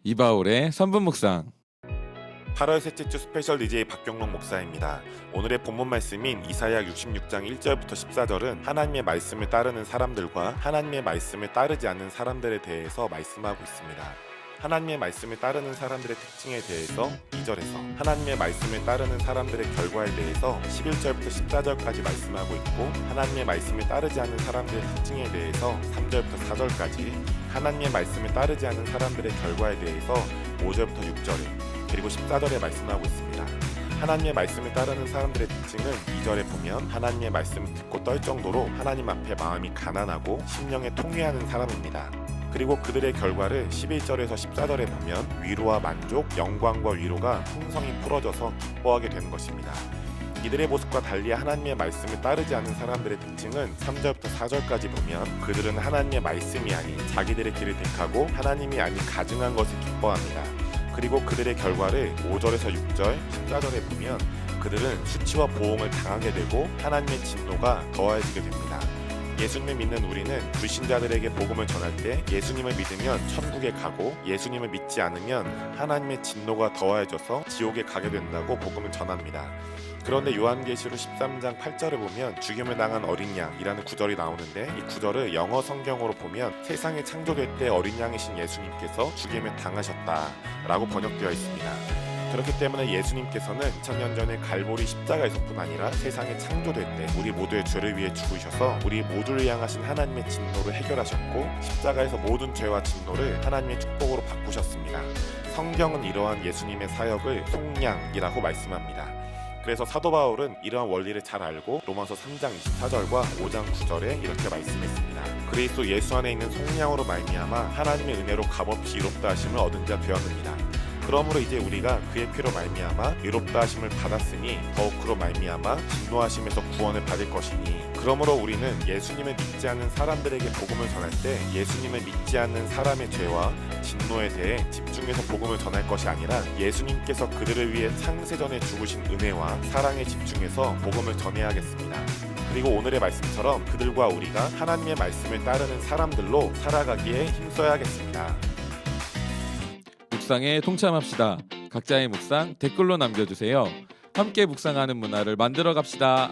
이바울의 3분 묵상. 8월 셋째 주 스페셜 DJ 박경록 목사입니다. 오늘의 본문 말씀인 이사야 66장 1절부터 14절은 하나님의 말씀을 따르는 사람들과 하나님의 말씀을 따르지 않는 사람들에 대해서 말씀하고 있습니다. 하나님의 말씀을 따르는 사람들의 특징에 대해서 2절에서 하나님의 말씀을 따르는 사람들의 결과에 대해서 11절부터 14절까지 말씀하고 있고, 하나님의 말씀을 따르지 않는 사람들의 특징에 대해서 3절부터 4절까지, 하나님의 말씀을 따르지 않는 사람들의 결과에 대해서 5절부터 6절에, 그리고 14절에 말씀하고 있습니다. 하나님의 말씀을 따르는 사람들의 특징은 2절에 보면 하나님의 말씀을 듣고 떨 정도로 하나님 앞에 마음이 가난하고 심령에 통회하는 사람입니다. 그리고 그들의 결과를 11절에서 14절에 보면 위로와 만족, 영광과 위로가 풍성히 풀어져서 기뻐하게 되는 것입니다. 이들의 모습과 달리 하나님의 말씀을 따르지 않는 사람들의 특징은 3절부터 4절까지 보면 그들은 하나님의 말씀이 아닌 자기들의 길을 택하고 하나님이 아닌 가증한 것을 기뻐합니다. 그리고 그들의 결과를 5절에서 6절, 14절에 보면 그들은 수치와 보응을 당하게 되고 하나님의 진노가 더해지게 됩니다. 예수님을 믿는 우리는 불신자들에게 복음을 전할 때 예수님을 믿으면 천국에 가고 예수님을 믿지 않으면 하나님의 진노가 더해져서 지옥에 가게 된다고 복음을 전합니다. 그런데 요한계시록 13장 8절을 보면 죽임을 당한 어린 양이라는 구절이 나오는데, 이 구절을 영어 성경으로 보면 세상이 창조될 때 어린 양이신 예수님께서 죽임을 당하셨다라고 번역되어 있습니다. 그렇기 때문에 예수님께서는 2000년 전에 갈보리 십자가에서뿐 아니라 세상이 창조될 때 우리 모두의 죄를 위해 죽으셔서 우리 모두를 향하신 하나님의 진노를 해결하셨고, 십자가에서 모든 죄와 진노를 하나님의 축복으로 바꾸셨습니다. 성경은 이러한 예수님의 사역을 속량이라고 말씀합니다. 그래서 사도 바울은 이러한 원리를 잘 알고 로마서 3장 24절과 5장 9절에 이렇게 말씀했습니다. 그리스도 예수 안에 있는 속량으로 말미암아 하나님의 은혜로 값없이 이롭다 하심을 얻은 자 되었느니라. 그러므로 이제 우리가 그의 피로 말미암아 의롭다 하심을 받았으니 더욱 그로 말미암아 진노하심에서 구원을 받을 것이니, 그러므로 우리는 예수님을 믿지 않는 사람들에게 복음을 전할 때 예수님을 믿지 않는 사람의 죄와 진노에 대해 집중해서 복음을 전할 것이 아니라 예수님께서 그들을 위해 창세전에 죽으신 은혜와 사랑에 집중해서 복음을 전해야겠습니다. 그리고 오늘의 말씀처럼 그들과 우리가 하나님의 말씀을 따르는 사람들로 살아가기에 힘써야겠습니다. 묵상에 동참합시다. 각자의 묵상 댓글로 남겨주세요. 함께 묵상하는 문화를 만들어 갑시다.